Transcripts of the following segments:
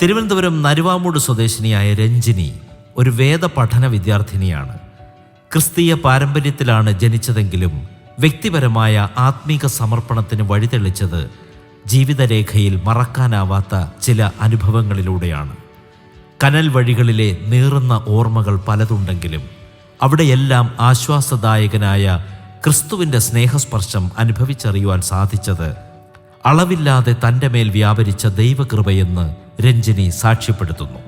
തിരുവനന്തപുരം നരുവാമൂട് സ്വദേശിനിയായ രഞ്ജിനി ഒരു വേദ പഠന വിദ്യാർത്ഥിനിയാണ്. ക്രിസ്തീയ പാരമ്പര്യത്തിലാണ് ജനിച്ചതെങ്കിലും വ്യക്തിപരമായ ആത്മീക സമർപ്പണത്തിന് വഴിതെളിച്ചത് ജീവിതരേഖയിൽ മറക്കാനാവാത്ത ചില അനുഭവങ്ങളിലൂടെയാണ്. കനൽ വഴികളിലെ നീറുന്ന ഓർമ്മകൾ പലതുണ്ടെങ്കിലും അവിടെയെല്ലാം ആശ്വാസദായകനായ ക്രിസ്തുവിൻ്റെ സ്നേഹസ്പർശം അനുഭവിച്ചറിയുവാൻ സാധിച്ചത് അളവില്ലാതെ തൻ്റെ മേൽ വ്യാപരിച്ച ദൈവകൃപയെന്ന് രഞ്ജിനി സാക്ഷ്യപ്പെടുത്തുന്നു.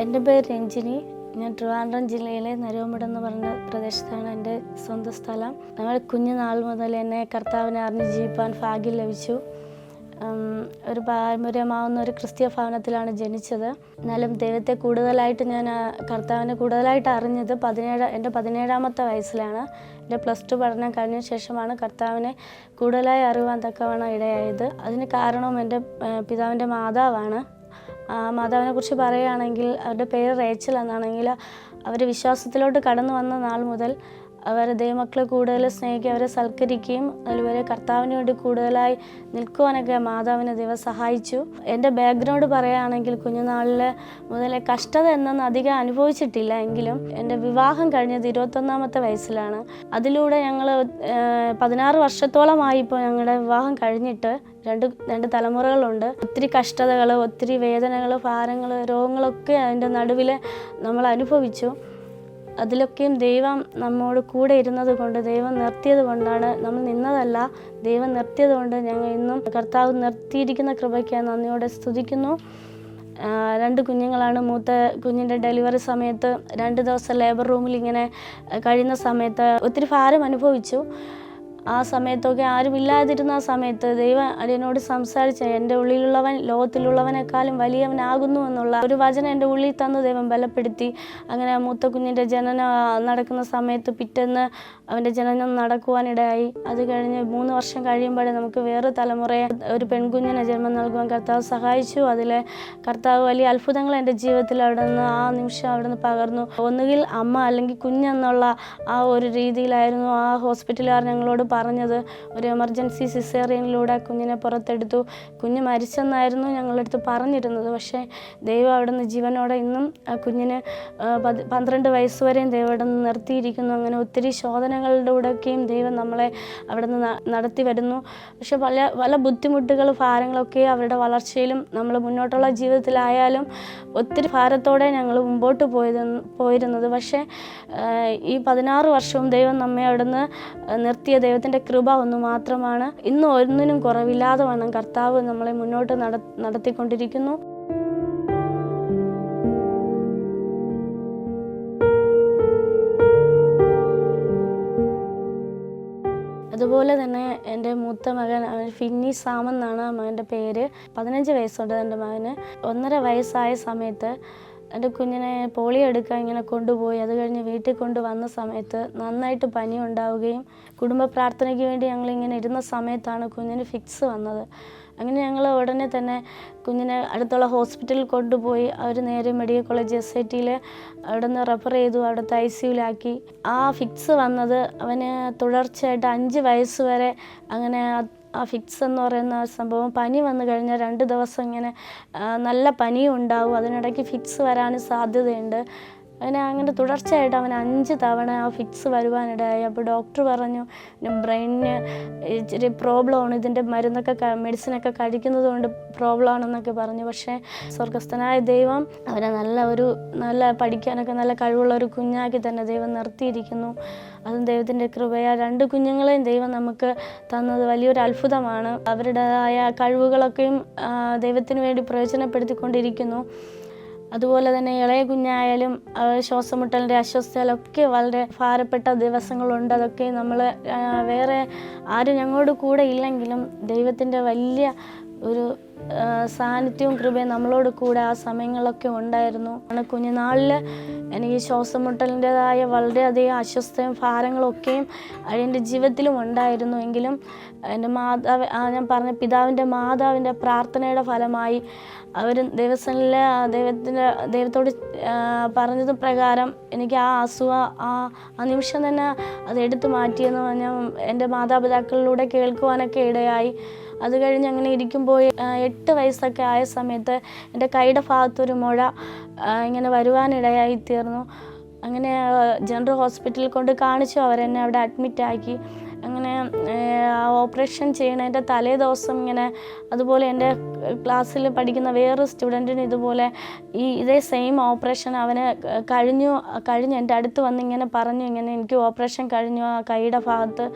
എൻ്റെ പേര് രഞ്ജിനി. ഞാൻ ട്രിവാൻഡ്രം ജില്ലയിലെ നരുവാമൂട് എന്ന് പറഞ്ഞ പ്രദേശത്താണ് എൻ്റെ സ്വന്തം സ്ഥലം. ഞങ്ങൾ കുഞ്ഞുനാൾ മുതൽ എന്നെ കർത്താവിനെ അറിഞ്ഞ് ജീവിപ്പാൻ ഭാഗ്യം ലഭിച്ചു. ഒരു പാരമ്പര്യമാവുന്ന ഒരു ക്രിസ്തീയ ഭവനത്തിലാണ് ജനിച്ചത്. എന്നാലും ദൈവത്തെ കൂടുതലായിട്ട് ഞാൻ കർത്താവിനെ കൂടുതലായിട്ട് അറിഞ്ഞത് എൻ്റെ 17-ാമത്തെ വയസ്സിലാണ്. എൻ്റെ +2 പഠനം കഴിഞ്ഞ ശേഷമാണ് കർത്താവിനെ കൂടുതലായി അറിയുവാൻ തക്കവണ്ണം ഇടയായത്. അതിന് കാരണവും എൻ്റെ പിതാവിൻ്റെ മാതാവാണ്. മാതാവിനെ കുറിച്ച് പറയുകയാണെങ്കിൽ അവരുടെ പേര് റേച്ചൽ എന്നാണെങ്കിൽ അവർ വിശ്വാസത്തിലോട്ട് കടന്നു വന്ന നാൾ മുതൽ അവർ ദൈവമക്കളെ കൂടുതൽ സ്നേഹിക്കുക, അവരെ സൽക്കരിക്കുകയും അതുപോലെ കർത്താവിന് വേണ്ടി കൂടുതലായി നിൽക്കുവാനൊക്കെ മാതാവിനെ ദൈവം സഹായിച്ചു. എൻ്റെ ബാക്ക്ഗ്രൗണ്ട് പറയുകയാണെങ്കിൽ കുഞ്ഞുനാളിൽ മുതലേ കഷ്ടത എന്നൊന്നും അധികം അനുഭവിച്ചിട്ടില്ല. എങ്കിലും എൻ്റെ വിവാഹം കഴിഞ്ഞത് 21-ാമത്തെ വയസ്സിലാണ്. അതിലൂടെ ഞങ്ങൾ 16 വർഷത്തോളമായി ഇപ്പോൾ ഞങ്ങളുടെ വിവാഹം കഴിഞ്ഞിട്ട് രണ്ട് തലമുറകളുണ്ട്. ഒത്തിരി കഷ്ടതകൾ, ഒത്തിരി വേദനകൾ, ഭാരങ്ങൾ, രോഗങ്ങളൊക്കെ അതിൻ്റെ നടുവിൽ നമ്മൾ അനുഭവിച്ചു. അതിലൊക്കെയും ദൈവം നമ്മോട് കൂടെ ഇരുന്നത് കൊണ്ട്, ദൈവം നിർത്തിയത് കൊണ്ടാണ്, നമ്മൾ നിന്നതല്ല, ദൈവം നിർത്തിയത് കൊണ്ട് ഞങ്ങൾ ഇന്നും കർത്താവ് നിർത്തിയിരിക്കുന്ന കൃപയ്ക്ക് നന്ദിയോടെ സ്തുതിക്കുന്നു. 2 കുഞ്ഞുങ്ങളാണ്. മൂത്ത കുഞ്ഞിൻ്റെ ഡെലിവറി സമയത്ത് 2 ദിവസം ലേബർ റൂമിൽ ഇങ്ങനെ കഴിയുന്ന സമയത്ത് ഒത്തിരി ഭാരം അനുഭവിച്ചു. ആ സമയത്തൊക്കെ ആരുമില്ലാതിരുന്ന ആ സമയത്ത് ദൈവം അതിനോട് സംസാരിച്ച എൻ്റെ ഉള്ളിലുള്ളവൻ ലോകത്തിലുള്ളവനേക്കാളും വലിയവനാകുന്നു എന്നുള്ള ഒരു വചനം എൻ്റെ ഉള്ളിൽ തന്ന് ദൈവം ബലപ്പെടുത്തി. അങ്ങനെ മൂത്ത കുഞ്ഞിൻ്റെ ജനനം നടക്കുന്ന സമയത്ത് പിറ്റേന്ന് അവൻ്റെ ജനനം നടക്കുവാനിടയായി. അത് കഴിഞ്ഞ് 3 വർഷം കഴിയുമ്പോഴേ നമുക്ക് വേറെ തലമുറയെ ഒരു പെൺകുഞ്ഞിനെ ജന്മം നൽകുവാൻ കർത്താവ് സഹായിച്ചു. അതിൽ കർത്താവ് വലിയ അത്ഭുതങ്ങൾ എൻ്റെ ജീവിതത്തിൽ അവിടെ നിന്ന് ആ നിമിഷം അവിടെ നിന്ന് പകർന്നു. ഒന്നുകിൽ അമ്മ അല്ലെങ്കിൽ കുഞ്ഞെന്നുള്ള ആ ഒരു രീതിയിലായിരുന്നു ആ ഹോസ്പിറ്റലുകാർ ഞങ്ങളോട് പറഞ്ഞത്. ഒരു എമർജൻസി സിസേറിയനിലൂടെ കുഞ്ഞിനെ പുറത്തെടുത്തു. കുഞ്ഞ് മരിച്ചെന്നായിരുന്നു ഞങ്ങളടുത്ത് പറഞ്ഞിരുന്നത്. പക്ഷേ ദൈവം അവിടെ നിന്ന് ജീവനോടെ ഇന്നും ആ കുഞ്ഞിന് 12 വയസ്സ് വരെയും ദൈവം അവിടെ നിന്ന് നിർത്തിയിരിക്കുന്നു. അങ്ങനെ ഒത്തിരി ശോധനകളിലൂടെയൊക്കെയും ദൈവം നമ്മളെ അവിടെ നിന്ന് നടത്തി വരുന്നു. പക്ഷെ പല ബുദ്ധിമുട്ടുകൾ, ഭാരങ്ങളൊക്കെ അവരുടെ വളർച്ചയിലും നമ്മൾ മുന്നോട്ടുള്ള ജീവിതത്തിലായാലും ഒത്തിരി ഭാരത്തോടെ ഞങ്ങൾ മുമ്പോട്ട് പോയിരുന്നത്. പക്ഷേ ഈ 16 വർഷവും ദൈവം നമ്മെ അവിടെ നിന്ന് നിർത്തിയ ദൈവത്തിൻ്റെ കൃപ ഒന്ന് മാത്രമാണ്. ഇന്ന് ഒന്നിനും കുറവില്ലാതെ വണ്ണം കർത്താവ് നമ്മളെ മുന്നോട്ട് നടത്തിക്കൊണ്ടിരിക്കുന്നു. അതുപോലെ തന്നെ എൻ്റെ മൂത്ത മകൻ ഫിന്നി സാം എന്നാണ് മകൻ്റെ പേര്. 15 വയസ്സുണ്ട് എൻ്റെ മകന്. 1.5 വയസ്സായ സമയത്ത് എൻ്റെ കുഞ്ഞിനെ പോളിയോ എടുക്കാൻ ഇങ്ങനെ കൊണ്ടുപോയി. അത് കഴിഞ്ഞ് വീട്ടിൽ കൊണ്ടുവന്ന സമയത്ത് നന്നായിട്ട് പനി ഉണ്ടാവുകയും കുടുംബ പ്രാർത്ഥനയ്ക്ക് വേണ്ടി ഞങ്ങളിങ്ങനെ ഇരുന്ന സമയത്താണ് കുഞ്ഞിന് ഫിക്സ് വന്നത്. അങ്ങനെ ഞങ്ങൾ ഉടനെ തന്നെ കുഞ്ഞിനെ അടുത്തുള്ള ഹോസ്പിറ്റലിൽ കൊണ്ടുപോയി. അവർ നേരെ മെഡിക്കൽ കോളേജ് SITയിൽ അവിടെ നിന്ന് റെഫർ ചെയ്തു. അവിടുത്തെ ICUവിലാക്കി. ആ ഫിക്സ് വന്നത് അവന് തുടർച്ചയായിട്ട് 5 വയസ്സ് വരെ അങ്ങനെ ആ ഫിക്സ് എന്ന് പറയുന്ന സംഭവം, പനി വന്നു കഴിഞ്ഞാൽ 2 ദിവസം ഇങ്ങനെ നല്ല പനിയും ഉണ്ടാവും. അതിനിടയ്ക്ക് ഫിക്സ് വരാനും സാധ്യതയുണ്ട്. അങ്ങനെ തുടർച്ചയായിട്ട് അവന് 5 തവണ ആ ഫിക്സ് വരുവാനിടയായി. അപ്പോൾ ഡോക്ടർ പറഞ്ഞു ബ്രെയിനിന് ഇച്ചിരി പ്രോബ്ലമാണ്, ഇതിൻ്റെ മെഡിസിനൊക്കെ കഴിക്കുന്നത് കൊണ്ട് പ്രോബ്ലം ആണെന്നൊക്കെ പറഞ്ഞു. പക്ഷേ സ്വർഗസ്ഥനായ ദൈവം അവനെ നല്ല പഠിക്കാനൊക്കെ നല്ല കഴിവുള്ള ഒരു കുഞ്ഞാക്കി തന്നെ ദൈവം നിർത്തിയിരിക്കുന്നു. അതും ദൈവത്തിൻ്റെ കൃപയാ. 2 കുഞ്ഞുങ്ങളെയും ദൈവം നമുക്ക് തന്നത് വലിയൊരു അത്ഭുതമാണ്. അവരുടേതായ കഴിവുകളൊക്കെയും ദൈവത്തിന് വേണ്ടി പ്രയോജനപ്പെടുത്തിക്കൊണ്ടിരിക്കുന്നു. അതുപോലെ തന്നെ ഇളയ കുഞ്ഞായാലും ശ്വാസമുട്ടലിൻ്റെ അസ്വസ്ഥതയിലൊക്കെ വളരെ ഭാരപ്പെട്ട ദിവസങ്ങളുണ്ട്. അതൊക്കെ നമ്മൾ വേറെ ആരും ഞങ്ങളോട് കൂടെ ഇല്ലെങ്കിലും ദൈവത്തിൻ്റെ വലിയ ഒരു സാന്നിധ്യവും കൃപയും നമ്മളോട് കൂടെ ആ സമയങ്ങളിലൊക്കെ ഉണ്ടായിരുന്നു. കുഞ്ഞുനാളിൽ എനിക്ക് ശ്വാസമുട്ടലിൻ്റെതായ വളരെയധികം അസ്വസ്ഥയും ഭാരങ്ങളൊക്കെയും എൻ്റെ ജീവിതത്തിലും ഉണ്ടായിരുന്നു. എങ്കിലും എൻ്റെ ഞാൻ പറഞ്ഞ പിതാവിൻ്റെ മാതാവിൻ്റെ പ്രാർത്ഥനയുടെ ഫലമായി അവർ ദൈവത്തോട് പറഞ്ഞത് പ്രകാരം എനിക്ക് ആ അസുഖം ആ നിമിഷം തന്നെ അത് എടുത്തു മാറ്റിയെന്ന് പറഞ്ഞാൽ എൻ്റെ മാതാപിതാക്കളിലൂടെ കേൾക്കുവാനൊക്കെ ഇടയായി. അത് കഴിഞ്ഞ് അങ്ങനെ ഇരിക്കുമ്പോൾ 8 വയസ്സൊക്കെ ആയ സമയത്ത് എൻ്റെ കൈയുടെ ഭാഗത്തൊരു മുഴ ഇങ്ങനെ വരുവാനിടയായി തീർന്നു. അങ്ങനെ ജനറൽ ഹോസ്പിറ്റലിൽ കൊണ്ട് കാണിച്ചു. അവരെന്നെ അവിടെ അഡ്മിറ്റാക്കി. അങ്ങനെ ഓപ്പറേഷൻ ചെയ്യണതിൻ്റെ തലേ ദിവസം ഇങ്ങനെ അതുപോലെ എൻ്റെ ക്ലാസ്സിൽ പഠിക്കുന്ന വേറൊരു സ്റ്റുഡൻറ്റിന് ഇതുപോലെ ഇതേ സെയിം ഓപ്പറേഷൻ അവന് കഴിഞ്ഞ് എൻ്റെ അടുത്ത് വന്ന് ഇങ്ങനെ പറഞ്ഞു, ഇങ്ങനെ എനിക്ക് ഓപ്പറേഷൻ കഴിഞ്ഞു ആ കൈയുടെ ഭാഗത്ത്.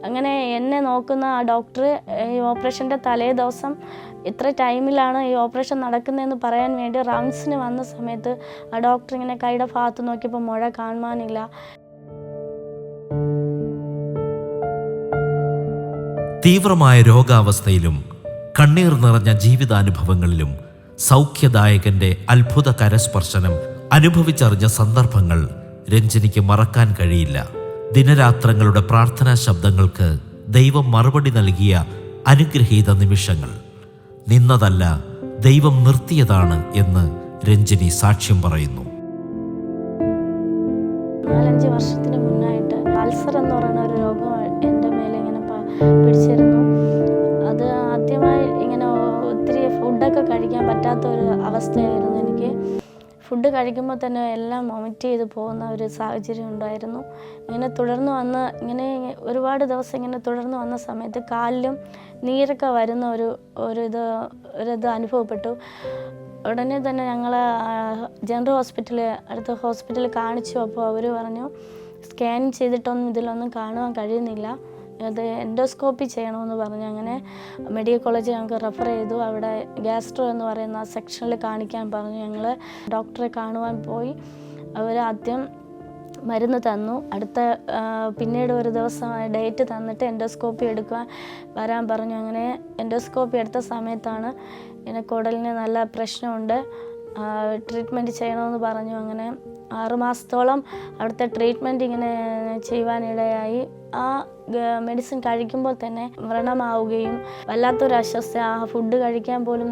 അങ്ങനെ എന്നെ നോക്കുന്ന ആ ഡോക്ടർ ഈ ഓപ്പറേഷൻ്റെ തലേ ദിവസം ഇത്ര ടൈമിലാണ് ഈ ഓപ്പറേഷൻ നടക്കുന്നതെന്ന് പറയാൻ വേണ്ടി റൗണ്ട്സിന് വന്ന സമയത്ത് ആ ഡോക്ടർ ഇങ്ങനെ കൈയുടെ ഭാഗത്ത് നോക്കിയപ്പോൾ മുഴ കാണുവാനില്ല. തീവ്രമായ രോഗാവസ്ഥയിലും കണ്ണീർ നിറഞ്ഞ ജീവിതാനുഭവങ്ങളിലും സൗഖ്യദായകന്റെ അത്ഭുത കരസ്പർശനം അനുഭവിച്ചറിഞ്ഞ സന്ദർഭങ്ങൾ രഞ്ജിനിക്ക് മറക്കാൻ കഴിയില്ല. ദിനരാത്രങ്ങളുടെ പ്രാർത്ഥനാ ശബ്ദങ്ങൾക്ക് ദൈവം മറുപടി നൽകിയ അനുഗ്രഹീത നിമിഷങ്ങൾ. നിന്നതല്ല, ദൈവം നിർത്തിയതാണ് എന്ന് രഞ്ജിനി സാക്ഷ്യം പറയുന്നു. 4-5 വർഷത്തിന് മുന്നായിട്ട് അൾസർ എന്ന് പറയുന്ന ഒരു രോഗം എൻ്റെ മേലെ ഇങ്ങനെ പിടിച്ചിരുന്നു. അത് ആദ്യമായി ഇങ്ങനെ ഒത്തിരി ഫുഡൊക്കെ കഴിക്കാൻ പറ്റാത്ത ഒരു അവസ്ഥയായിരുന്നു എനിക്ക്. ഫുഡ് കഴിക്കുമ്പോൾ തന്നെ എല്ലാം വൊമിറ്റ് ചെയ്ത് പോകുന്ന ഒരു സാഹചര്യം ഉണ്ടായിരുന്നു. ഇങ്ങനെ തുടർന്ന് വന്ന് ഒരുപാട് ദിവസം ഇങ്ങനെ തുടർന്ന് വന്ന സമയത്ത് കാലിലും നീരൊക്കെ വരുന്ന ഒരിത് അനുഭവപ്പെട്ടു. ഉടനെ തന്നെ ഞങ്ങൾ ജനറൽ അടുത്ത ഹോസ്പിറ്റലിൽ കാണിച്ചു. അപ്പോൾ അവർ പറഞ്ഞു സ്കാൻ ചെയ്തിട്ടൊന്നും ഇതിലൊന്നും കാണുവാൻ കഴിയുന്നില്ല, അത് എൻഡോസ്കോപ്പി ചെയ്യണമെന്ന് പറഞ്ഞു. അങ്ങനെ മെഡിക്കൽ കോളേജ് ഞങ്ങൾക്ക് റെഫർ ചെയ്തു. അവിടെ ഗ്യാസ്ട്രോ എന്ന് പറയുന്ന സെക്ഷനിൽ കാണിക്കാൻ പറഞ്ഞു. ഞങ്ങൾ ഡോക്ടറെ കാണുവാൻ പോയി. അവർ ആദ്യം മരുന്ന് തന്നു. പിന്നീട് ഒരു ദിവസം ഡേറ്റ് തന്നിട്ട് എൻഡോസ്കോപ്പി എടുക്കാൻ വരാൻ പറഞ്ഞു. അങ്ങനെ എൻഡോസ്കോപ്പി എടുത്ത സമയത്താണ് ഇങ്ങനെ കുടലിന് നല്ല പ്രശ്നമുണ്ട്, ട്രീറ്റ്മെൻറ്റ് ചെയ്യണമെന്ന് പറഞ്ഞു. അങ്ങനെ 6 മാസത്തോളം അവിടുത്തെ ട്രീറ്റ്മെൻറ്റ് ഇങ്ങനെ ചെയ്യുവാനിടയായി. ആ മെഡിസിൻ കഴിക്കുമ്പോൾ തന്നെ വ്രണമാവുകയും വല്ലാത്തൊരു അസ്വസ്ഥ, ആ ഫുഡ്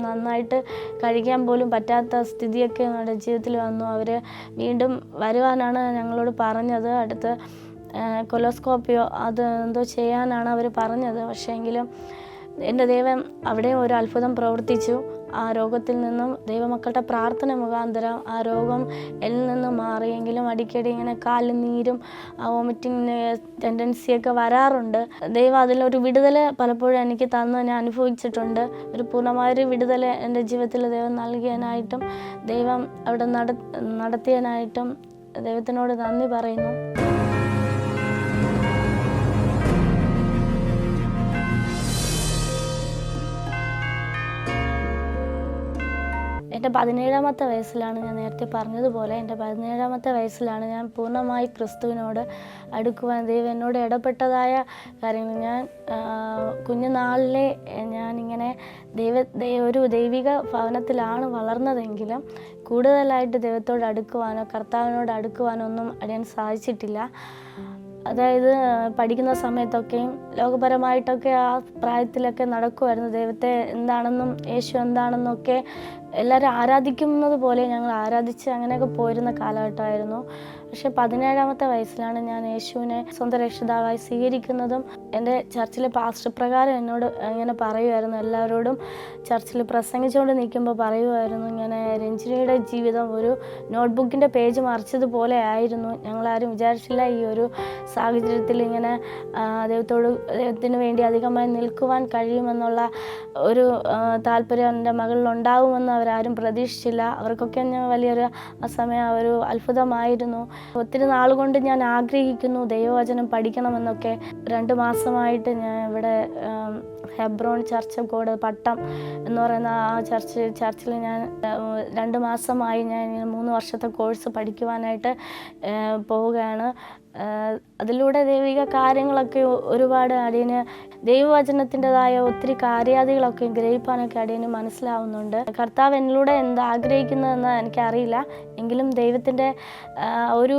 നന്നായിട്ട് കഴിക്കാൻ പോലും പറ്റാത്ത സ്ഥിതിയൊക്കെ നമ്മുടെ ജീവിതത്തിൽ വന്നു. അവർ വീണ്ടും വരുവാനാണ് ഞങ്ങളോട് പറഞ്ഞത്. അടുത്ത് കൊലോസ്കോപ്പിയോ അത് എന്തോ ചെയ്യാനാണ് അവർ പറഞ്ഞത്. പക്ഷേ എങ്കിലും എൻ്റെ ദൈവം അവിടെയും ഒരു അത്ഭുതം പ്രവർത്തിച്ചു. ആ രോഗത്തിൽ നിന്നും ദൈവമക്കളുടെ പ്രാർത്ഥന മുഖാന്തരം ആ രോഗം എന്നിൽ നിന്നും മാറിയെങ്കിലും അടിക്കടി ഇങ്ങനെ കാലിൽ നീരും വോമിറ്റിംഗ് ടെൻഡൻസിയൊക്കെ വരാറുണ്ട്. ദൈവം അതിലൊരു വിടുതൽ പലപ്പോഴും എനിക്ക് തന്ന് ഞാൻ അനുഭവിച്ചിട്ടുണ്ട്. ഒരു പൂർണ്ണമായൊരു വിടുതൽ എൻ്റെ ജീവിതത്തിൽ ദൈവം നൽകിയതിനായിട്ടും ദൈവം അവിടെ നടത്തിയതിനായിട്ടും ദൈവത്തിനോട് നന്ദി പറയുന്നു. എൻ്റെ 17ാമത്തെ വയസ്സിലാണ്, ഞാൻ നേരത്തെ പറഞ്ഞതുപോലെ എൻ്റെ 17ാമത്തെ വയസ്സിലാണ് ഞാൻ പൂർണ്ണമായി ക്രിസ്തുവിനോട് അടുക്കുവാൻ ദൈവം എന്നോട് ഇടപെട്ടതായ കാര്യങ്ങൾ. ഞാൻ കുഞ്ഞുനാളിലെ ഞാനിങ്ങനെ ഒരു ദൈവിക ഭവനത്തിലാണ് വളർന്നതെങ്കിലും കൂടുതലായിട്ട് ദൈവത്തോട് അടുക്കുവാനോ കർത്താവിനോട് അടുക്കുവാനോ ഒന്നും അടിയാൻ സാധിച്ചിട്ടില്ല. അതായത് പഠിക്കുന്ന സമയത്തൊക്കെയും ലോകപരമായിട്ടൊക്കെ ആ പ്രായത്തിലൊക്കെ നടക്കുമായിരുന്നു. ദൈവത്തെ എന്താണെന്നും യേശു എന്താണെന്നൊക്കെ എല്ലാവരും ആരാധിക്കുന്നത് പോലെ ഞങ്ങൾ ആരാധിച്ച് അങ്ങനെയൊക്കെ പോയിരുന്ന കാലഘട്ടമായിരുന്നു. പക്ഷേ 17ാമത്തെ വയസ്സിലാണ് ഞാൻ യേശുവിനെ സ്വന്തം രക്ഷിതാവായി സ്വീകരിക്കുന്നതും. എൻ്റെ ചർച്ചിലെ പാസ്റ്റർ പ്രകാരം എന്നോട് ഇങ്ങനെ പറയുമായിരുന്നു, എല്ലാവരോടും ചർച്ചിൽ പ്രസംഗിച്ചുകൊണ്ട് നിൽക്കുമ്പോൾ പറയുമായിരുന്നു, ഇങ്ങനെ രഞ്ജിനിയുടെ ജീവിതം ഒരു നോട്ട്ബുക്കിൻ്റെ പേജ് മറിച്ചതുപോലെ ആയിരുന്നു. ഞങ്ങളാരും വിചാരിച്ചില്ല ഈ ഒരു സാഹചര്യത്തിൽ ഇങ്ങനെ ദൈവത്തിന് വേണ്ടി അധികമായി നിൽക്കുവാൻ കഴിയുമെന്നുള്ള ഒരു താല്പര്യം എൻ്റെ മകളിലുണ്ടാവുമെന്ന് അവരാരും പ്രതീക്ഷിച്ചില്ല. അവർക്കൊക്കെ ഞാൻ വലിയൊരു ആ സമയം ഒരു അത്ഭുതമായിരുന്നു. ഒത്തിരി നാളുകൊണ്ട് ഞാൻ ആഗ്രഹിക്കുന്നു ദൈവവചനം പഠിക്കണമെന്നൊക്കെ. 2 മാസമായിട്ട് ഞാൻ ഇവിടെ ഹെബ്രോൺ ചർച്ച് ഓഫ് ഗോഡ് പട്ടം എന്ന് പറയുന്ന ആ ചർച്ചിൽ ഞാൻ 2 മാസമായി ഞാൻ 3 വർഷത്തെ കോഴ്സ് പഠിക്കുവാനായിട്ട് പോവുകയാണ്. അതിലൂടെ ദൈവിക കാര്യങ്ങളൊക്കെ ഒരുപാട് അടിയന് ദൈവവചനത്തിൻ്റെതായ ഒത്തിരി കാര്യാദികളൊക്കെ ഗ്രഹിപ്പാനൊക്കെ അടിയന് മനസ്സിലാവുന്നുണ്ട്. കർത്താവ് എന്നിലൂടെ ആഗ്രഹിക്കുന്നതെന്ന് എനിക്കറിയില്ല, എങ്കിലും ദൈവത്തിൻ്റെ ഒരു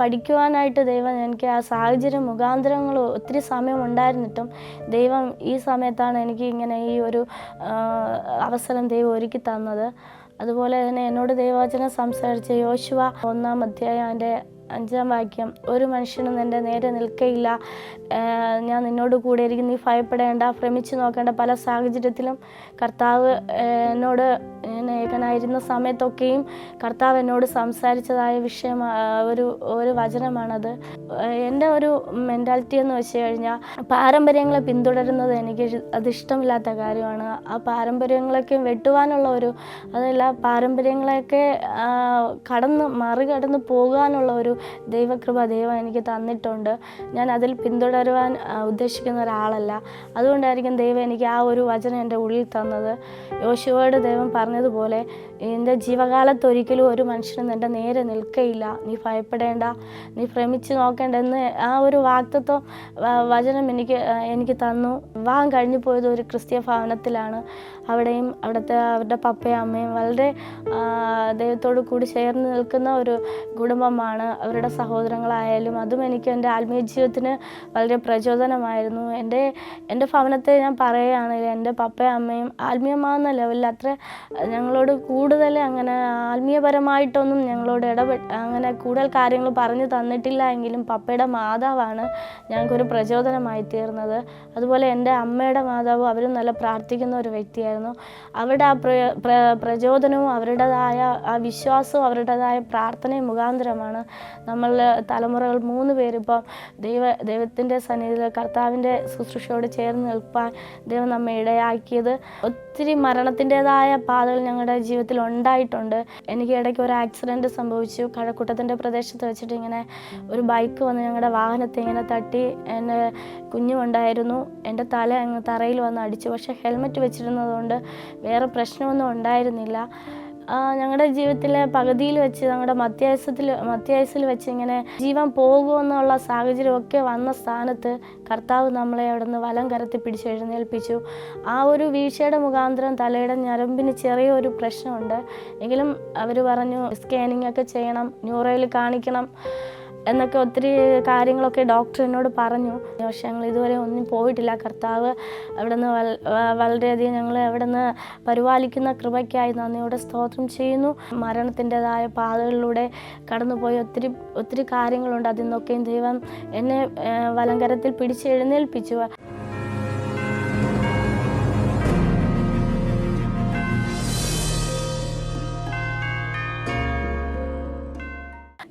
പഠിക്കുവാനായിട്ട് ദൈവം എനിക്ക് ആ സാഹചര്യം മുഖാന്തരങ്ങൾ ഒത്തിരി സമയം ഉണ്ടായിരുന്നിട്ടും ദൈവം ഈ സമയത്താണ് എനിക്ക് ഇങ്ങനെ ഈ ഒരു അവസരം ദൈവം ഒരുക്കി തന്നത്. അതുപോലെ തന്നെ എന്നോട് ദൈവവചനം സംസാരിച്ച യോശുവ 1-ാം അധ്യായം അതിൻ്റെ 5-ാം വാക്യം, ഒരു മനുഷ്യനും എൻ്റെ നേരെ നിൽക്കയില്ല, ഞാൻ നിന്നോട് കൂടെ ഇരിക്കും, നീ ഭയപ്പെടേണ്ട, ഭ്രമിച്ചു നോക്കേണ്ട. പല സാഹചര്യത്തിലും കർത്താവ് എന്നോട് ഏകനായിരുന്ന സമയത്തൊക്കെയും കർത്താവ് എന്നോട് സംസാരിച്ചതായ വിഷയം ഒരു വചനമാണത്. എൻ്റെ ഒരു മെൻറ്റാലിറ്റി എന്ന് വെച്ച് കഴിഞ്ഞാൽ പാരമ്പര്യങ്ങളെ പിന്തുടരുന്നത് എനിക്ക് അത് ഇഷ്ടമില്ലാത്ത കാര്യമാണ്. ആ പാരമ്പര്യങ്ങളൊക്കെ വെട്ടുവാനുള്ള അതല്ല, പാരമ്പര്യങ്ങളെയൊക്കെ മറികടന്ന് പോകാനുള്ള ഒരു ദൈവകൃപ ദൈവം എനിക്ക് തന്നിട്ടുണ്ട്. ഞാൻ അതിൽ പിന്തുടരുവാൻ ഉദ്ദേശിക്കുന്ന ഒരാളല്ല. അതുകൊണ്ടായിരിക്കും ദൈവം എനിക്ക് ആ ഒരു വചനം എൻ്റെ ഉള്ളിൽ തന്നത്. യോശുവയോട് ദൈവം പറഞ്ഞതുപോലെ, എൻ്റെ ജീവകാലത്തൊരിക്കലും ഒരു മനുഷ്യനും എൻ്റെ നേരെ നിൽക്കയില്ല, നീ ഭയപ്പെടേണ്ട, നീ ഭ്രമിച്ച് നോക്കേണ്ടെന്ന് ആ ഒരു വാഗ്ദത്തം വചനം എനിക്ക് തന്നു. വിവാഹം കഴിഞ്ഞു പോയത് ഒരു ക്രിസ്തീയ ഭവനത്തിലാണ്. അവിടെയും അവരുടെ പപ്പയും അമ്മയും വളരെ ദൈവത്തോടു കൂടി ചേർന്ന് നിൽക്കുന്ന ഒരു കുടുംബമാണ്. അവരുടെ സഹോദരങ്ങളായാലും അതും എനിക്ക് എൻ്റെ ആത്മീയ ജീവിതത്തിന് വളരെ പ്രചോദനമായിരുന്നു. എൻ്റെ ഭവനത്തെ ഞാൻ പറയുകയാണെങ്കിൽ എൻ്റെ പപ്പയും അമ്മയും ആത്മീയമാകുന്ന ലെവലിൽ അത്ര ഞങ്ങളോട് കൂടുതൽ അങ്ങനെ ആത്മീയപരമായിട്ടൊന്നും ഞങ്ങളോട് അങ്ങനെ കൂടുതൽ കാര്യങ്ങൾ പറഞ്ഞു തന്നിട്ടില്ല. എങ്കിലും പപ്പയുടെ മാതാവാണ് ഞങ്ങൾക്കൊരു പ്രചോദനമായി തീർന്നത്. അതുപോലെ എൻ്റെ അമ്മയുടെ മാതാവും അവരും നല്ല പ്രാർത്ഥിക്കുന്ന ഒരു വ്യക്തിയായിരുന്നു. അവരുടെ ആ പ്രചോദനവും അവരുടേതായ ആ വിശ്വാസവും അവരുടേതായ പ്രാർത്ഥനയും മുഖാന്തരമാണ് നമ്മൾ തലമുറകൾ 3 പേരിപ്പം ദൈവത്തിൻ്റെ സന്നിധിയിൽ കർത്താവിൻ്റെ ശുശ്രൂഷയോട് ചേർന്ന് നിൽപ്പാൻ ദൈവം നമ്മെ ഇടയാക്കിയത്. ഒത്തിരി മരണത്തിൻ്റെതായ പാതകൾ ഞങ്ങളുടെ ജീവിതത്തിൽ ഉണ്ടായിട്ടുണ്ട്. എനിക്ക് ഇടയ്ക്ക് ഒരു ആക്സിഡൻറ്റ് സംഭവിച്ചു. കഴക്കൂട്ടത്തിൻ്റെ പ്രദേശത്ത് വെച്ചിട്ട് ഇങ്ങനെ ഒരു ബൈക്ക് വന്ന് ഞങ്ങളുടെ വാഹനത്തെ ഇങ്ങനെ തട്ടി. എൻ്റെ കുഞ്ഞുമുണ്ടായിരുന്നു. എൻ്റെ തല അങ്ങ് തറയിൽ വന്ന് അടിച്ചു. പക്ഷേ ഹെൽമെറ്റ് വെച്ചിരുന്നതുകൊണ്ട് വേറെ പ്രശ്നമൊന്നും ഉണ്ടായിരുന്നില്ല. ഞങ്ങളുടെ ജീവിതത്തിലെ പകുതിയിൽ വെച്ച് ഞങ്ങളുടെ മധ്യവയസ്സിൽ വെച്ച് ഇങ്ങനെ ജീവൻ പോകുമെന്നുള്ള സാഹചര്യമൊക്കെ വന്ന സ്ഥാനത്ത് കർത്താവ് നമ്മളെ അവിടെ നിന്ന് വലം കരത്തി പിടിച്ച് എഴുന്നേൽപ്പിച്ചു. ആ ഒരു വീഴ്ചയുടെ മുഖാന്തരം തലയുടെ ഞരമ്പിന് ചെറിയൊരു പ്രശ്നമുണ്ട്. എങ്കിലും അവർ പറഞ്ഞു സ്കാനിങ് ഒക്കെ ചെയ്യണം, ന്യൂറോയിൽ കാണിക്കണം എന്നൊക്കെ ഒത്തിരി കാര്യങ്ങളൊക്കെ ഡോക്ടർ എന്നോട് പറഞ്ഞു. പക്ഷേ ഞങ്ങൾ ഇതുവരെ ഒന്നും പോയിട്ടില്ല. കർത്താവ് അവിടെ നിന്ന് വളരെയധികം ഞങ്ങളെ അവിടെ നിന്ന് പരിപാലിക്കുന്ന കൃപയ്ക്കായി നന്ദിയോടെ സ്തോത്രം ചെയ്യുന്നു. മരണത്തിൻ്റെതായ പാതകളിലൂടെ കടന്നുപോയി ഒത്തിരി കാര്യങ്ങളുണ്ട്. അതിൽ നിന്നൊക്കെയും ദൈവം എന്നെ വലങ്കരത്തിൽ പിടിച്ച് എഴുന്നേൽപ്പിച്ചു.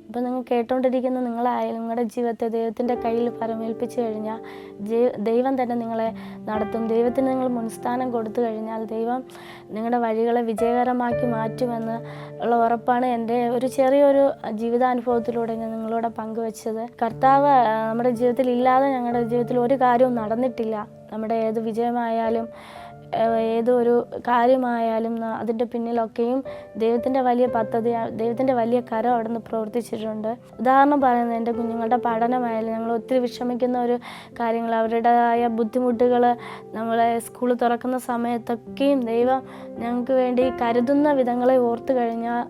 അപ്പോൾ നിങ്ങൾ കേട്ടുകൊണ്ടിരിക്കുന്ന നിങ്ങളായാലും നിങ്ങളുടെ ജീവിതത്തെ ദൈവത്തിൻ്റെ കയ്യിൽ പരമേൽപ്പിച്ചു കഴിഞ്ഞാൽ ദൈവം തന്നെ നിങ്ങളെ നടത്തും. ദൈവത്തിന് നിങ്ങൾ മുൻസ്ഥാനം കൊടുത്തു കഴിഞ്ഞാൽ ദൈവം നിങ്ങളുടെ വഴികളെ വിജയകരമാക്കി മാറ്റുമെന്ന് ഉള്ള ഉറപ്പാണ് എൻ്റെ ഒരു ചെറിയൊരു ജീവിതാനുഭവത്തിലൂടെ ഞാൻ നിങ്ങളോട് പങ്കുവെച്ചത്. കർത്താവ് നമ്മുടെ ജീവിതത്തിൽ ഇല്ലാതെ ഞങ്ങളുടെ ജീവിതത്തിൽ ഒരു കാര്യവും നടന്നിട്ടില്ല. നമ്മുടെ ഏത് വിജയമായാലും ഏതൊരു കാര്യമായാലും അതിൻ്റെ പിന്നിലൊക്കെയും ദൈവത്തിൻ്റെ വലിയ പദ്ധതി, ദൈവത്തിൻ്റെ വലിയ കരം അവിടെ നിന്ന് പ്രവർത്തിച്ചിട്ടുണ്ട്. ഉദാഹരണം പറയുന്നത്, എൻ്റെ കുഞ്ഞുങ്ങളുടെ പഠനമായാലും ഞങ്ങൾ ഒത്തിരി വിഷമിക്കുന്ന ഒരു കാര്യങ്ങൾ, അവരുടേതായ ബുദ്ധിമുട്ടുകൾ നമ്മളെ സ്കൂൾ തുറക്കുന്ന സമയത്തൊക്കെയും ദൈവം ഞങ്ങൾക്ക് വേണ്ടി കരുതുന്ന വിധങ്ങളെ ഓർത്തു കഴിഞ്ഞാൽ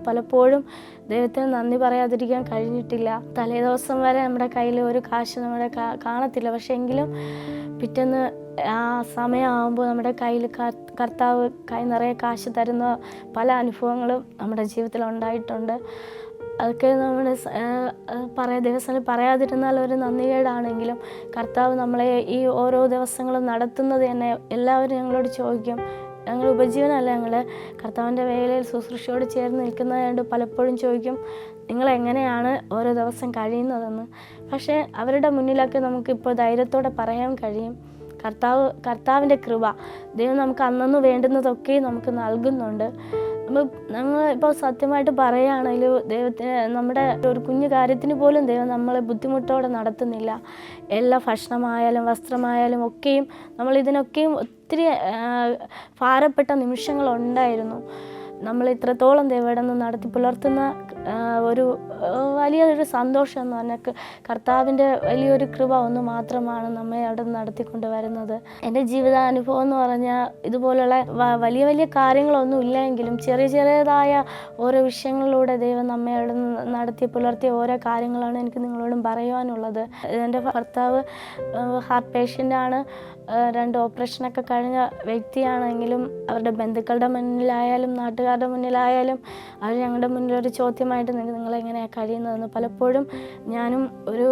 പലപ്പോഴും ദൈവത്തിന് നന്ദി പറയാതിരിക്കാൻ കഴിഞ്ഞിട്ടില്ല. തലേദിവസം വരെ നമ്മുടെ കയ്യിൽ ഒരു കാശ് നമ്മുടെ കാണത്തില്ല. പക്ഷെ എങ്കിലും പിറ്റേന്ന് ആ സമയമാകുമ്പോൾ നമ്മുടെ കയ്യിൽ കർത്താവ് കൈ നിറയെ കാശ് തരുന്ന പല അനുഭവങ്ങളും നമ്മുടെ ജീവിതത്തിൽ ഉണ്ടായിട്ടുണ്ട്. അതൊക്കെ നമ്മൾ ദിവസം പറയാതിരുന്നാൽ ഒരു നന്ദികേടാണെങ്കിലും കർത്താവ് നമ്മളെ ഈ ഓരോ ദിവസങ്ങളും നടത്തുന്നത് തന്നെ എല്ലാവരും ഞങ്ങളോട് ചോദിക്കും. ഞങ്ങൾ ഉപജീവനമല്ല, ഞങ്ങൾ കർത്താവിൻ്റെ വേലയിൽ ശുശ്രൂഷയോട് ചേർന്ന് നിൽക്കുന്നതുകൊണ്ട് പലപ്പോഴും ചോദിക്കും, നിങ്ങളെങ്ങനെയാണ് ഓരോ ദിവസം കഴിയുന്നതെന്ന്. പക്ഷേ അവരുടെ മുന്നിലൊക്കെ നമുക്കിപ്പോൾ ധൈര്യത്തോടെ പറയാൻ കഴിയും, കർത്താവിൻ്റെ കൃപ, ദൈവം നമുക്ക് അന്നു വേണ്ടുന്നതൊക്കെ നമുക്ക് നൽകുന്നുണ്ട്. നമ്മൾ ഇപ്പോൾ സത്യമായിട്ട് പറയുകയാണെങ്കിൽ ദൈവത്തിന് നമ്മുടെ ഒരു കുഞ്ഞു കാര്യത്തിന് പോലും ദൈവം നമ്മളെ ബുദ്ധിമുട്ടോടെ നടത്തുന്നില്ല. എല്ലാ ഭക്ഷണമായാലും വസ്ത്രമായാലും ഒക്കെയും നമ്മൾ ഇതിനൊക്കെയും ഒത്തിരി ഭാരപ്പെട്ട നിമിഷങ്ങളുണ്ടായിരുന്നു. നമ്മൾ ഇത്രത്തോളം ദൈവം നിന്ന് നടത്തി പുലർത്തുന്ന ഒരു വലിയൊരു സന്തോഷം എന്ന് പറഞ്ഞാൽ കർത്താവിൻ്റെ വലിയൊരു കൃപ ഒന്ന് മാത്രമാണ് നമ്മെ അവിടെ നിന്ന് നടത്തിക്കൊണ്ട് വരുന്നത്. എൻ്റെ ജീവിതാനുഭവം എന്ന് പറഞ്ഞാൽ ഇതുപോലുള്ള വലിയ വലിയ കാര്യങ്ങളൊന്നും ഇല്ലെങ്കിലും ചെറിയതായ ഓരോ വിഷയങ്ങളിലൂടെ ദൈവം നമ്മെ അവിടെ നിന്ന് നടത്തി പുലർത്തിയ ഓരോ കാര്യങ്ങളാണ് എനിക്ക് നിങ്ങളോടും പറയുവാനുള്ളത്. എൻ്റെ ഭർത്താവ് ഹാർട്ട് പേഷ്യൻ്റാണ്. 2 ഓപ്പറേഷനൊക്കെ കഴിഞ്ഞ വ്യക്തിയാണെങ്കിലും അവരുടെ ബന്ധുക്കളുടെ മുന്നിലായാലും നാട്ടുകാരുടെ മുന്നിലായാലും അവർ ഞങ്ങളുടെ മുന്നിൽ ഒരു ചോദ്യമായിട്ട് നിങ്ങളെങ്ങനെയാണ് കഴിയുന്നതെന്ന്. പലപ്പോഴും ഞാനും ഒരു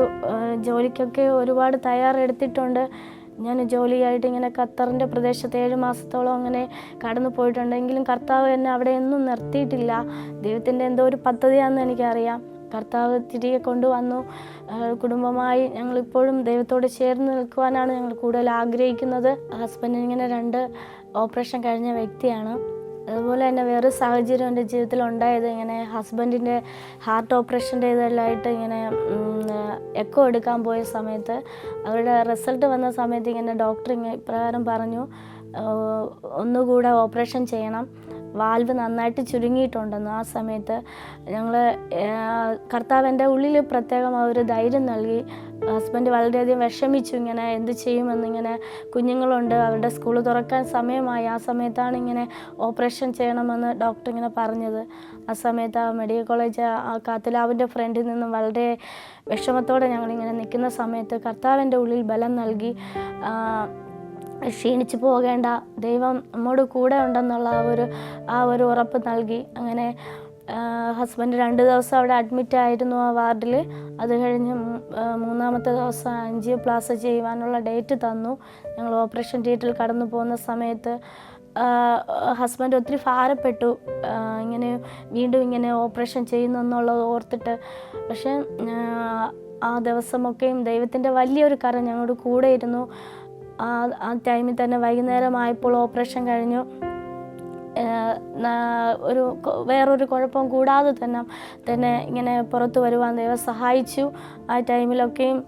ജോലിക്കൊക്കെ ഒരുപാട് തയ്യാറെടുത്തിട്ടുണ്ട്. ഞാൻ ജോലിയായിട്ട് ഇങ്ങനെ ഖത്തറിൻ്റെ പ്രദേശത്ത് 7 മാസത്തോളം അങ്ങനെ കടന്നു പോയിട്ടുണ്ടെങ്കിലും കർത്താവ് എന്നെ അവിടെ ഒന്നും നിർത്തിയിട്ടില്ല. ദൈവത്തിൻ്റെ എന്തോ ഒരു പദ്ധതിയാണെന്ന് എനിക്കറിയാം. കർത്താവ് തിരികെ കൊണ്ടുവന്നു. കുടുംബമായി ഞങ്ങളിപ്പോഴും ദൈവത്തോട് ചേർന്ന് നിൽക്കുവാനാണ് ഞങ്ങൾ കൂടുതൽ ആഗ്രഹിക്കുന്നത്. ഹസ്ബൻഡിന് ഇങ്ങനെ 2 ഓപ്പറേഷൻ കഴിഞ്ഞ വ്യക്തിയാണ്. അതുപോലെ തന്നെ വേറൊരു സാഹചര്യം എൻ്റെ ജീവിതത്തിൽ ഉണ്ടായത്, ഇങ്ങനെ ഹസ്ബൻഡിൻ്റെ ഹാർട്ട് ഓപ്പറേഷൻ്റെ ഇതെല്ലാമായിട്ട് ഇങ്ങനെ എക്കോ എടുക്കാൻ പോയ സമയത്ത് അവരുടെ റിസൾട്ട് വന്ന സമയത്ത് ഇങ്ങനെ ഡോക്ടർ ഇപ്രകാരം പറഞ്ഞു, ഒന്നുകൂടെ ഓപ്പറേഷൻ ചെയ്യണം, വാൽവ് നന്നായിട്ട് ചുരുങ്ങിയിട്ടുണ്ടെന്ന്. ആ സമയത്ത് ഞങ്ങൾ കർത്താവ് എൻ്റെ ഉള്ളിൽ പ്രത്യേകം ഒരു ധൈര്യം നൽകി. ഹസ്ബൻഡ് വളരെയധികം വിഷമിച്ചു, ഇങ്ങനെ എന്ത് ചെയ്യുമെന്നിങ്ങനെ. കുഞ്ഞുങ്ങളുണ്ട്, അവരുടെ സ്കൂൾ തുറക്കാൻ സമയമായി. ആ സമയത്താണ് ഇങ്ങനെ ഓപ്പറേഷൻ ചെയ്യണമെന്ന് ഡോക്ടർ ഇങ്ങനെ പറഞ്ഞത്. ആ സമയത്ത് ആ മെഡിക്കൽ കോളേജ് ആ കാത്തലാവിൻ്റെ ഫ്രണ്ടിൽ നിന്നും വളരെ വിഷമത്തോടെ ഞങ്ങളിങ്ങനെ നിൽക്കുന്ന സമയത്ത് കർത്താവിൻ്റെ ഉള്ളിൽ ബലം നൽകി. ക്ഷീണിച്ചു പോകേണ്ട, ദൈവം നമ്മോട് കൂടെ ഉണ്ടെന്നുള്ള ആ ഒരു ഉറപ്പ് നൽകി. അങ്ങനെ ഹസ്ബൻഡ് 2 ദിവസം അവിടെ അഡ്മിറ്റ് ആയിരുന്നു ആ വാർഡിൽ. അത് കഴിഞ്ഞ് 3-ാമത്തെ ദിവസം ആൻജിയോപ്ലാസ്റ്റി ചെയ്യുവാനുള്ള ഡേറ്റ് തന്നു. ഞങ്ങൾ ഓപ്പറേഷൻ തിയേറ്ററിൽ കടന്നു പോകുന്ന സമയത്ത് ഹസ്ബൻഡ് ഒത്തിരി ഭാരപ്പെട്ടു, ഇങ്ങനെ വീണ്ടും ഇങ്ങനെ ഓപ്പറേഷൻ ചെയ്യുന്നെന്നുള്ളത് ഓർത്തിട്ട്. പക്ഷേ ആ ദിവസമൊക്കെയും ദൈവത്തിൻ്റെ വലിയൊരു കരം ഞങ്ങളുടെ കൂടെ ഇരുന്നു. ആ ടൈമിൽ തന്നെ വൈകുന്നേരമായപ്പോൾ ഓപ്പറേഷൻ കഴിഞ്ഞു. വേറൊരു കുഴപ്പം കൂടാതെ തന്നെ ഇങ്ങനെ പുറത്തു വരുവാൻ ദൈവം സഹായിച്ചു. ആ ടൈമിലൊക്കെയും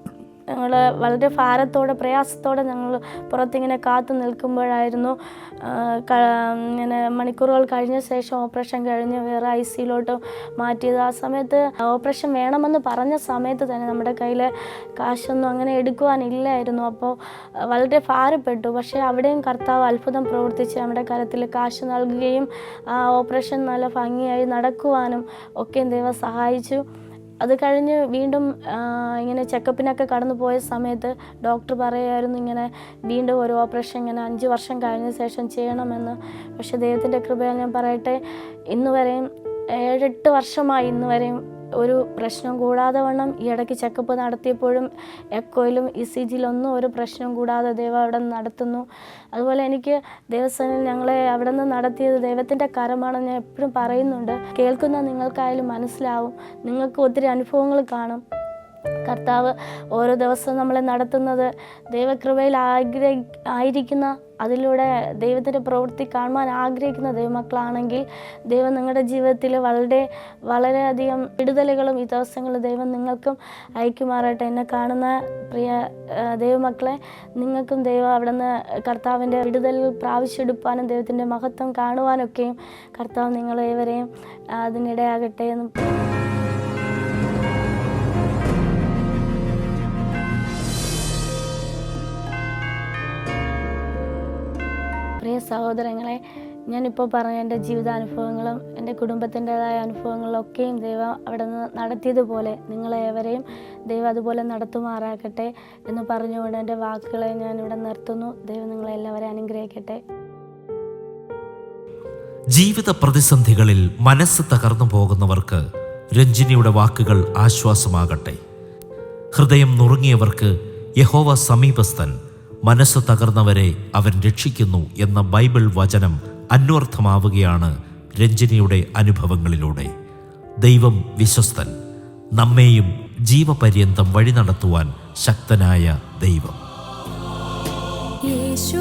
ഞങ്ങൾ വളരെ ഭാരത്തോടെ പ്രയാസത്തോടെ ഞങ്ങൾ പുറത്തിങ്ങനെ കാത്തു നിൽക്കുമ്പോഴായിരുന്നു ഇങ്ങനെ മണിക്കൂറുകൾ കഴിഞ്ഞ ശേഷം ഓപ്പറേഷൻ കഴിഞ്ഞ് വേറെ ICUലോട്ട് മാറ്റിയത്. ആ സമയത്ത് ഓപ്പറേഷൻ വേണമെന്ന് പറഞ്ഞ സമയത്ത് തന്നെ നമ്മുടെ കയ്യിൽ കാശൊന്നും അങ്ങനെ എടുക്കുവാനില്ലായിരുന്നു. അപ്പോൾ വളരെ ഭാരപ്പെട്ടു. പക്ഷേ അവിടെയും കർത്താവ് അത്ഭുതം പ്രവർത്തിച്ച് നമ്മുടെ കരത്തിൽ കാശ് നൽകുകയും ആ ഓപ്പറേഷൻ നല്ല ഭംഗിയായി നടക്കുവാനും ഒക്കെ ദൈവം സഹായിച്ചു. അത് കഴിഞ്ഞ് വീണ്ടും ഇങ്ങനെ ചെക്കപ്പിനൊക്കെ കടന്നു പോയ സമയത്ത് ഡോക്ടർ പറയുമായിരുന്നു ഇങ്ങനെ വീണ്ടും ഒരു ഓപ്പറേഷൻ ഇങ്ങനെ 5 വർഷം കഴിഞ്ഞ ശേഷം ചെയ്യണമെന്ന്. പക്ഷേ ദൈവത്തിൻ്റെ കൃപയാൽ ഞാൻ പറയട്ടെ, ഇന്ന് വരെയും 7-8 വർഷമായി ഇന്ന് വരെയും ഒരു പ്രശ്നം കൂടാതെ വണ്ണം ഈ ഇടയ്ക്ക് ചെക്കപ്പ് നടത്തിയപ്പോഴും എക്കോയിലും ECGയിലൊന്നും ഒരു പ്രശ്നം കൂടാതെ ദൈവം അവിടെ നിന്ന് നടത്തുന്നു. അതുപോലെ എനിക്ക് ദൈവസേനയിൽ ഞങ്ങളെ അവിടെ നിന്ന് നടത്തിയത് ദൈവത്തിൻ്റെ കരമാണെന്ന് ഞാൻ എപ്പോഴും പറയുന്നുണ്ട്. കേൾക്കുന്ന നിങ്ങൾക്കായാലും മനസ്സിലാവും, നിങ്ങൾക്ക് ഒത്തിരി അനുഭവങ്ങൾ കാണും. കർത്താവ് ഓരോ ദിവസവും നമ്മളെ നടത്തുന്നത് ദൈവകൃപയിൽ ആയിരിക്കുന്ന, അതിലൂടെ ദൈവത്തിൻ്റെ പ്രവൃത്തി കാണുവാൻ ആഗ്രഹിക്കുന്ന ദൈവമക്കളാണെങ്കിൽ ദൈവം നിങ്ങളുടെ ജീവിതത്തിൽ വളരെയധികം വിടുതലുകളും ഈ ദിവസങ്ങളിൽ ദൈവം നിങ്ങൾക്കും അയക്കുമാറാട്ടെ. എന്നെ കാണുന്ന പ്രിയ ദൈവമക്കളെ, നിങ്ങൾക്കും ദൈവം അവിടെ നിന്ന് കർത്താവിൻ്റെ വിടുതലുകൾ പ്രാവശ്യമെടുപ്പാനും ദൈവത്തിൻ്റെ മഹത്വം കാണുവാനൊക്കെയും കർത്താവ് നിങ്ങളേവരെയും അതിനിടയാകട്ടെ എന്ന്. പ്രിയ സഹോദരങ്ങളെ, ഞാനിപ്പോൾ പറഞ്ഞ എൻ്റെ ജീവിതാനുഭവങ്ങളും എൻ്റെ കുടുംബത്തിൻ്റെതായ അനുഭവങ്ങളിലൊക്കെയും ദൈവം അവിടെ നിന്ന് നടത്തിയതുപോലെ നിങ്ങളേവരെയും ദൈവം അതുപോലെ നടത്തുമാറാക്കട്ടെ എന്ന് പറഞ്ഞുകൊണ്ട് എൻ്റെ വാക്കുകളെ ഞാനിവിടെ നിർത്തുന്നു. ദൈവം നിങ്ങളെല്ലാവരെയും അനുഗ്രഹിക്കട്ടെ. ജീവിത പ്രതിസന്ധികളിൽ മനസ്സ് തകർന്നു പോകുന്നവർക്ക് രഞ്ജിനിയുടെ വാക്കുകൾ ആശ്വാസമാകട്ടെ. ഹൃദയം നുറുങ്ങിയവർക്ക് യഹോവ സമീപസ്ഥൻ, മനസ്സ് തകർന്നവരെ അവൻ രക്ഷിക്കുന്നു എന്ന ബൈബിൾ വചനം അന്വർത്ഥമാവുകയാണ് രഞ്ജിനിയുടെ അനുഭവങ്ങളിലൂടെ. ദൈവം വിശ്വസ്തൻ, നമ്മെയും ജീവപര്യന്തം വഴി നടത്തുവാൻ ശക്തനായ ദൈവം. യേശു